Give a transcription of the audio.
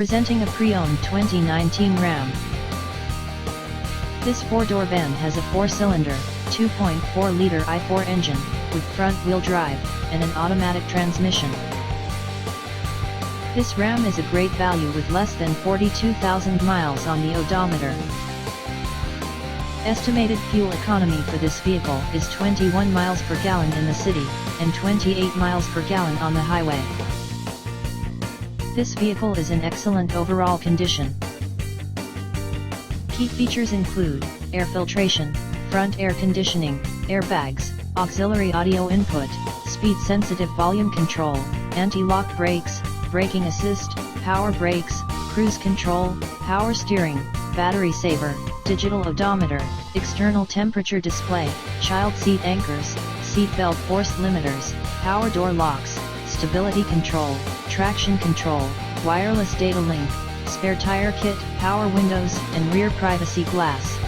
Presenting a pre-owned 2019 Ram. This four-door van has a four-cylinder, 2.4-liter i4 engine, with front-wheel drive, and an automatic transmission. This Ram is a great value with less than 42,000 miles on the odometer. Estimated fuel economy for this vehicle is 21 miles per gallon in the city, and 28 miles per gallon on the highway. This vehicle is in excellent overall condition. Key features include air filtration, front air conditioning, airbags, auxiliary audio input, speed-sensitive volume control, anti-lock brakes, braking assist, power brakes, cruise control, power steering, battery saver, digital odometer, external temperature display, child seat anchors, seat belt force limiters, power door locks, stability control, traction control, wireless data link, spare tire kit, power windows, and rear privacy glass.